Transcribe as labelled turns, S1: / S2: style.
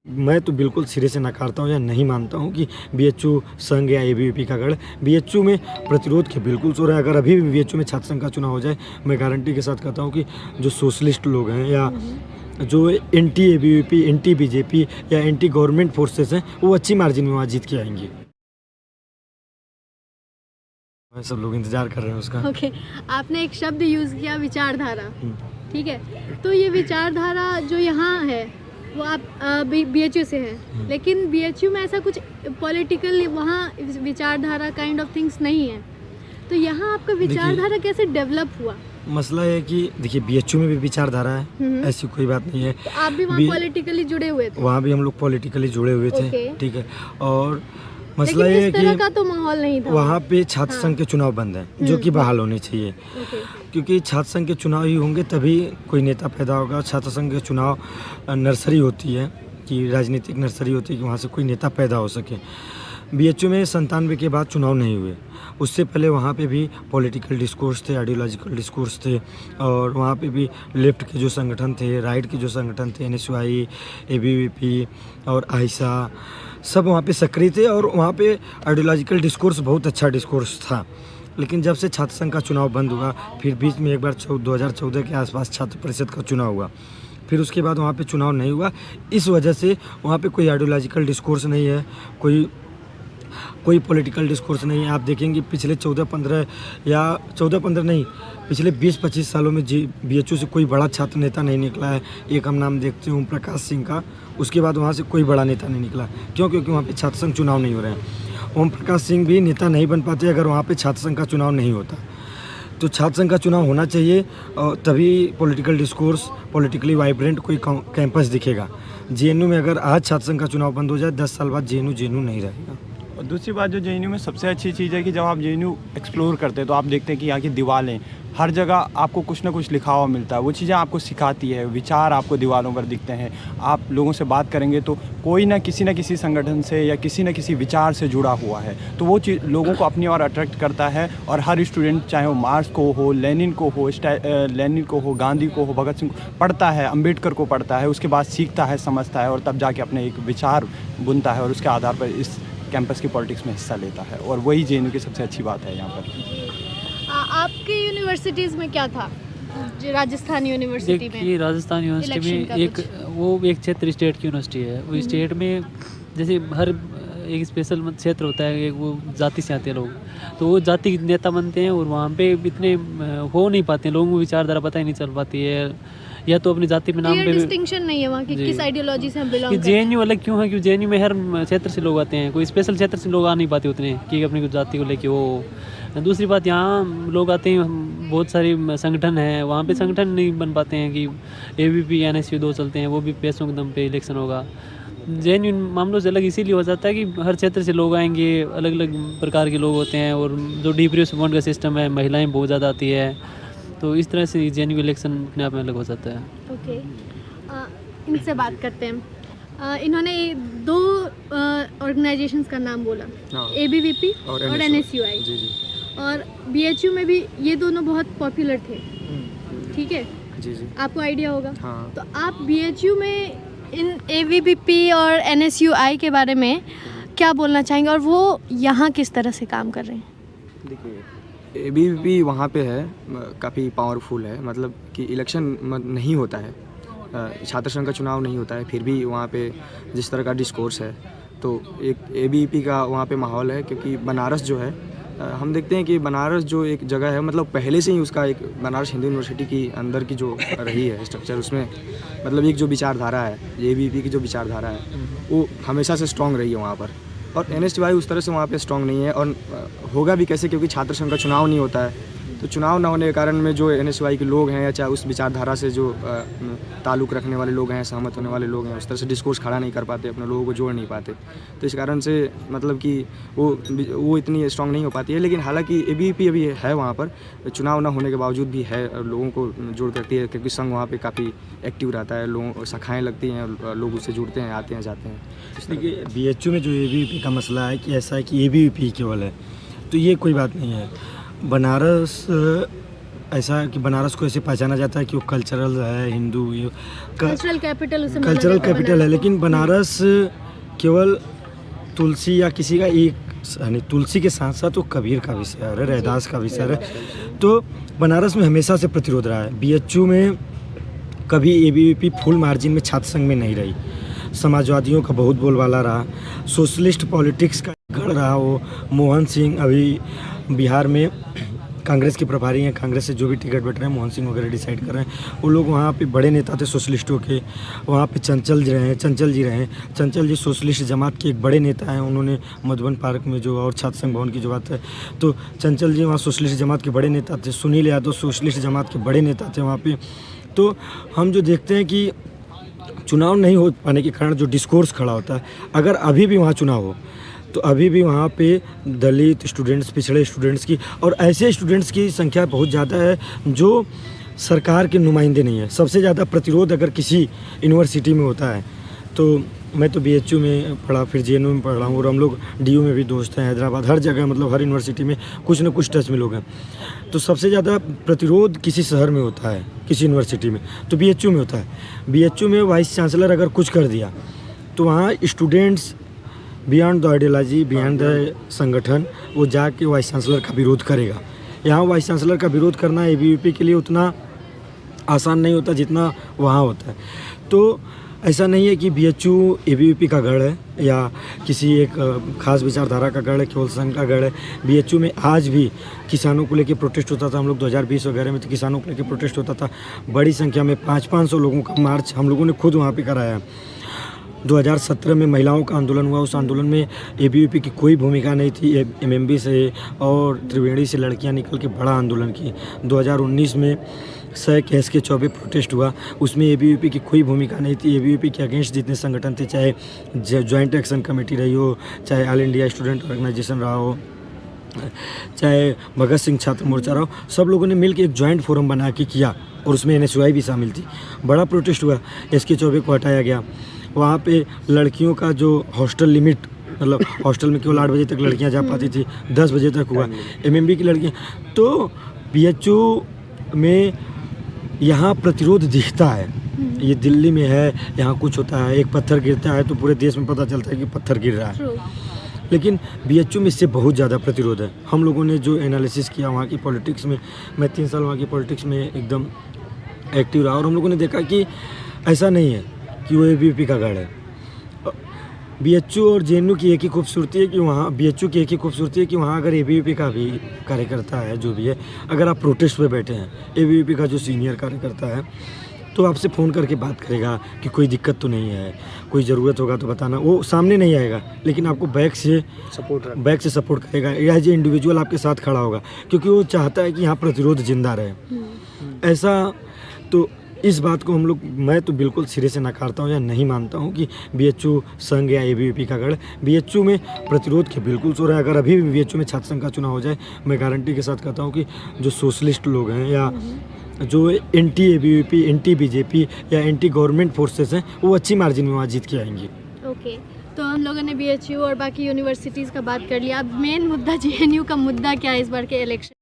S1: मैं तो बिल्कुल सिरे से नकारता हूँ या नहीं मानता हूँ कि बीएचयू संघ या एबीवीपी का गढ़। बीएचयू में प्रतिरोध के बिल्कुल सो रहा है। अगर अभी भी बीएचयू में छात्र संघ का चुनाव हो जाए, मैं गारंटी के साथ कहता हूँ कि जो सोशलिस्ट लोग हैं या जो एंटी एबीवीपी, एंटी बीजेपी या एंटी गवर्नमेंट फोर्सेस हैं, वो अच्छी मार्जिन में वहाँ जीत के आएंगे। सब लोग इंतजार कर रहे हैं उसका।
S2: ओके, आपने एक शब्द यूज़ किया, विचारधारा। ठीक है, तो ये विचारधारा जो यहाँ है वो आप बीएचयू से हैं, लेकिन बीएचयू में ऐसा कुछ पॉलिटिकल वहाँ विचारधारा काइंड ऑफ थिंग्स नहीं है, तो यहाँ आपका विचारधारा कैसे डेवलप हुआ?
S1: मसला है कि देखिए बीएचयू में भी विचारधारा है, ऐसी कोई बात नहीं है।
S2: तो आप भी वहाँ पॉलिटिकली जुड़े हुए थे?
S1: वहाँ भी हम लोग पॉलिटिकली जुड़े हुए थे। ठीक है, और मसला
S2: ये
S1: है
S2: कि का तो माहौल नहीं था
S1: वहाँ पे छात्र संघ के चुनाव बंद हैं, जो कि बहाल होने चाहिए। क्योंकि छात्र संघ के चुनाव ही होंगे तभी कोई नेता पैदा होगा। छात्र संघ के चुनाव नर्सरी होती है, कि राजनीतिक नर्सरी होती है कि वहाँ से कोई नेता पैदा हो सके। बीएचयू में 97 के बाद चुनाव नहीं हुए, उससे पहले वहाँ पे भी पॉलिटिकल डिस्कोर्स थे, आइडियोलॉजिकल डिस्कोर्स थे, और वहाँ पे भी लेफ्ट के जो संगठन थे, राइट के जो संगठन थे, एनएसयूआई, एबीवीपी और आइसा, सब वहाँ पे सक्रिय थे, और वहाँ पे आइडियोलॉजिकल डिस्कोर्स बहुत अच्छा डिस्कोर्स था। लेकिन जब से छात्र संघ का चुनाव बंद हुआ, फिर बीच में एक बार 2014 के आसपास छात्र परिषद का चुनाव हुआ, फिर उसके बाद वहाँ पे चुनाव नहीं हुआ। इस वजह से वहाँ पे कोई आइडियोलॉजिकल डिस्कोर्स नहीं है, कोई पॉलिटिकल डिस्कोर्स नहीं है। आप देखेंगे पिछले 14-15 नहीं, पिछले 20-25 सालों में बीएचयू से कोई बड़ा छात्र नेता नहीं निकला है। एक हम नाम देखते हैं ओम प्रकाश सिंह का, उसके बाद वहाँ से कोई बड़ा नेता नहीं निकला। क्यों? क्योंकि वहाँ पे छात्र संघ चुनाव नहीं हो रहे हैं। ओम प्रकाश सिंह भी नेता नहीं बन पाते अगर वहाँ पे छात्र संघ का चुनाव नहीं होता। तो छात्र संघ का चुनाव होना चाहिए, और तभी पॉलिटिकल डिस्कोर्स, पॉलिटिकली वाइब्रेंट कोई कैंपस दिखेगा। जेएनयू में अगर आज छात्र संघ का चुनाव बंद हो जाए, 10 साल बाद जेएनयू नहीं रहेगा।
S3: और दूसरी बात जो जेएनयू में सबसे अच्छी चीज़ है कि जब आप जेएनयू एक्सप्लोर करते हैं तो आप देखते हैं कि यहाँ की दीवारें, हर जगह आपको कुछ ना कुछ लिखा हुआ मिलता है। वो चीज़ें आपको सिखाती है, विचार आपको दीवारों पर दिखते हैं। आप लोगों से बात करेंगे तो कोई ना किसी संगठन से या किसी न किसी विचार से जुड़ा हुआ है, तो वो चीज़ लोगों को अपनी ओर अट्रैक्ट करता है। और हर स्टूडेंट, चाहे वो मार्क्स को हो, लेनिन को हो, गांधी को हो, भगत सिंह को पढ़ता है, अम्बेडकर को पढ़ता है, उसके बाद सीखता है, समझता है, और तब जाके अपने एक विचार बुनता है, और उसके आधार पर इस कैंपस की पॉलिटिक्स में हिस्सा लेता है। और वही जेएनयू की सबसे अच्छी बात है यहाँ पर।
S2: आपके यूनिवर्सिटीज़ में क्या था? राजस्थान यूनिवर्सिटी में,
S4: राजस्थान यूनिवर्सिटी में एक क्षेत्र स्टेट की यूनिवर्सिटी है। वो स्टेट में जैसे हर एक स्पेशल क्षेत्र होता है, एक वो जाति से आते हैं लोग, तो वो जाति के नेता बनते हैं, और वहाँ पे इतने हो नहीं पाते हैं, लोगों को विचारधारा पता ही नहीं चल पाती है, या तो अपनी जाति पे नाम पे
S2: डिस्टिंक्शन नहीं है वहाँ की, किस आइडियोलॉजी से हम बिलोंग करते हैं।
S4: जेएनयू अलग क्यों है? क्योंकि जेएनयू में हर क्षेत्र से लोग आते हैं, कोई स्पेशल क्षेत्र से लोग आ नहीं पाते उतने कि अपनी कुछ जाति को लेके वो। दूसरी बात, यहाँ लोग आते हैं, बहुत सारी संगठन है, वहाँ पे संगठन नहीं बन पाते हैं कि एबीवीपी, एनएसयू 2 चलते हैं, वो भी पैसों के दम पे इलेक्शन होगा। जेएनयू मामलों से अलग इसीलिए हो जाता है कि हर क्षेत्र से लोग आएंगे, अलग अलग प्रकार के लोग होते हैं, और जो डिप्रेशन का सिस्टम है, महिलाएँ बहुत ज़्यादा आती है, तो इस तरह से जेएनयू इलेक्शन अपने आप में अलग हो जाता है।
S2: ओके, इनसे बात करते हैं। इन्होंने 2 ऑर्गेनाइजेशंस का नाम बोला, एबीवीपी और एनएसयूआई, और बीएचयू में भी ये दोनों बहुत पॉपुलर थे। ठीक है, आपको आइडिया होगा। हाँ। तो आप बीएचयू में इन एबीवीपी और एनएसयूआई के बारे में क्या बोलना चाहेंगे, और वो यहाँ किस तरह से काम कर रहे हैं?
S5: देखिए, एबीवीपी वहाँ पे है, काफ़ी पावरफुल है, मतलब कि इलेक्शन नहीं होता है, छात्र संघ का चुनाव नहीं होता है, फिर भी वहाँ पे जिस तरह का डिस्कोर्स है, तो एक एबीवीपी का वहाँ पे माहौल है। क्योंकि बनारस जो है, हम देखते हैं कि बनारस जो एक जगह है, मतलब पहले से ही उसका एक बनारस हिंदू यूनिवर्सिटी की अंदर की जो रही है स्ट्रक्चर, उसमें मतलब एक जो विचारधारा है, एबीवीपी की जो विचारधारा है, वो हमेशा से स्ट्रॉन्ग रही है वहाँ पर। और एनएसयूआई उस तरह से वहाँ पे स्ट्रॉन्ग नहीं है, और होगा भी कैसे, क्योंकि छात्र संघ का चुनाव नहीं होता है। तो चुनाव ना होने के कारण में जो एनएसयूआई के लोग हैं, या चाहे उस विचारधारा से जो ताल्लुक़ रखने वाले लोग हैं, सहमत होने वाले लोग हैं, उस तरह से डिस्कोर्स खड़ा नहीं कर पाते, अपने लोगों को जोड़ नहीं पाते। तो इस कारण से मतलब कि वो इतनी स्ट्रॉन्ग नहीं हो पाती है। लेकिन हालांकि एबीवीपी अभी है वहाँ पर, चुनाव ना होने के बावजूद भी है, लोगों को जोड़ करती है, क्योंकि संघ वहाँ पर काफ़ी एक्टिव रहता है, लोगों शाखाएँ लगती हैं, लोग उससे जुड़ते हैं, आते हैं, जाते हैं।
S1: देखिए, बीएचयू में जो एबीवीपी का मसला है कि ऐसा है कि एबीवीपी केवल है, तो ये कोई बात नहीं है। बनारस ऐसा कि बनारस को ऐसे पहचाना जाता है कि वो कल्चरल है, हिंदू, ये
S2: कल्चरल कैपिटल उसे माना
S1: कल्चरल
S2: जाता है
S1: कैपिटल है,
S2: बनारस को।
S1: लेकिन बनारस केवल तुलसी या किसी का एक, यानी तुलसी के साथ साथ वो कबीर का भी शहर है, रैदास का भी शहर है। तो बनारस में हमेशा से प्रतिरोध रहा है। बीएचयू में कभी एबीवीपी फुल मार्जिन में छात्र संघ में नहीं रही। समाजवादियों का बहुत बोलबाला रहा, सोशलिस्ट पॉलिटिक्स का गढ़ रहा। वो मोहन सिंह अभी बिहार में कांग्रेस के प्रभारी हैं, कांग्रेस से जो भी टिकट बैठ रहे हैं मोहन सिंह वगैरह डिसाइड कर रहे हैं। वो लोग वहाँ पे बड़े नेता थे सोशलिस्टों के। वहाँ पे चंचल जी रहे। चंचल जी सोशलिस्ट जमात के एक बड़े नेता हैं। उन्होंने मधुबन पार्क में जो, और छात्र संघ भवन की जो बात है, तो चंचल जी वहाँ सोशलिस्ट जमात के बड़े नेता थे। सुनील यादव सोशलिस्ट जमात के बड़े नेता थे वहाँ पे। तो हम जो देखते हैं कि चुनाव नहीं हो पाने के कारण जो डिस्कोर्स खड़ा होता है, अगर अभी भी वहाँ चुनाव हो तो अभी भी वहाँ पे दलित स्टूडेंट्स, पिछड़े स्टूडेंट्स की और ऐसे स्टूडेंट्स की संख्या बहुत ज़्यादा है जो सरकार के नुमाइंदे नहीं है। सबसे ज़्यादा प्रतिरोध अगर किसी यूनिवर्सिटी में होता है, तो मैं तो बीएचयू में पढ़ा, फिर जेएनयू में पढ़ा हूँ, और हम लोग डीयू में भी दोस्त हैं, हैदराबाद, हर जगह, मतलब हर यूनिवर्सिटी में कुछ ना कुछ टच में लोग हैं। तो सबसे ज़्यादा प्रतिरोध किसी शहर में होता है, किसी यूनिवर्सिटी में, तो बीएचयू में होता है। बीएचयू में वाइस चांसलर अगर कुछ कर दिया तो वहाँ students beyond the ideology, beyond the संगठन, वो जाके वाइस चांसलर का विरोध करेगा। यहाँ वाइस चांसलर का विरोध करना एबीवीपी के लिए उतना आसान नहीं होता जितना वहाँ होता है। तो ऐसा नहीं है कि बीएचयू एबीवीपी का गढ़ है या किसी एक खास विचारधारा का गढ़ है, केवल संघ का गढ़ है। बीएचयू में आज भी किसानों को लेकर प्रोटेस्ट होता था। हम लोग 2020 वगैरह में तो किसानों को लेकर प्रोटेस्ट होता था। बड़ी संख्या में 500 लोगों का मार्च हम लोगों ने खुद वहाँ पे कराया। 2017 में महिलाओं का आंदोलन हुआ। उस आंदोलन में एबीवीपी की कोई भूमिका नहीं थी। एमएमबी से और त्रिवेणी से लड़कियां निकल के बड़ा आंदोलन की। 2019 में कैस के 24 प्रोटेस्ट हुआ, उसमें एबीवीपी की कोई भूमिका नहीं थी। एबीवीपी के अगेंस्ट जितने संगठन थे, चाहे जॉइंट एक्शन कमेटी रही हो, चाहे ऑल इंडिया स्टूडेंट ऑर्गेनाइजेशन रहा हो, चाहे भगत सिंह छात्र मोर्चा रहा हो, सब लोगों ने मिलकर एक जॉइंट फोरम बना के किया और उसमें एनएसयूआई भी शामिल थी। बड़ा प्रोटेस्ट हुआ, एसके चौबे को हटाया गया। वहाँ पे लड़कियों का जो हॉस्टल लिमिट, मतलब हॉस्टल में केवल 8 बजे तक लड़कियाँ जा पाती थी, 10 बजे तक हुआ। एमएमबी की लड़कियाँ, तो बीएचयू में यहाँ प्रतिरोध दिखता है। ये दिल्ली में है, यहाँ कुछ होता है, एक पत्थर गिरता है तो पूरे देश में पता चलता है कि पत्थर गिर रहा है। लेकिन बीएचयू में इससे बहुत ज़्यादा प्रतिरोध है। हम लोगों ने जो एनालिसिस किया वहाँ की पॉलिटिक्स में, मैं 3 साल वहाँ की पॉलिटिक्स में एकदम एक्टिव रहा, और हम लोगों ने देखा कि ऐसा नहीं है कि वो एबीवीपी का गढ़ है। बीएचयू और जेएनयू की एक ही खूबसूरती है कि वहाँ, बीएचयू की एक ही खूबसूरती है कि वहाँ अगर एबीवीपी का भी कार्यकर्ता है, जो भी है, अगर आप प्रोटेस्ट पे बैठे हैं, एबीवीपी का जो सीनियर कार्यकर्ता है, तो आपसे फ़ोन करके बात करेगा कि कोई दिक्कत तो नहीं है, कोई ज़रूरत होगा तो बताना। वो सामने नहीं आएगा, लेकिन आपको बैक से सपोर्ट करेगा। एज ए इंडिविजुअल आपके साथ खड़ा होगा, क्योंकि वो चाहता है कि यहाँ प्रतिरोध जिंदा रहे। ऐसा, तो इस बात को हम लोग, मैं तो बिल्कुल सिरे से नकारता हूँ या नहीं मानता हूँ कि बीएचयू संघ या एबीवीपी का गढ़। बीएचयू में प्रतिरोध के बिल्कुल सो रहा है। अगर अभी भी बीएचयू में छात्र संघ का चुनाव हो जाए, मैं गारंटी के साथ कहता हूँ कि जो सोशलिस्ट लोग हैं या जो एंटी एबीवीपी, एंटी बीजेपी या एंटी गवर्नमेंट फोर्सेस हैं, वो अच्छी मार्जिन में वहाँ जीत के आएंगी।
S2: ओके, तो हम लोगों ने बीएचयू और बाकी यूनिवर्सिटीज़ का बात कर लिया। अब मेन मुद्दा जेएनयू का मुद्दा क्या है इस बार के इलेक्शन?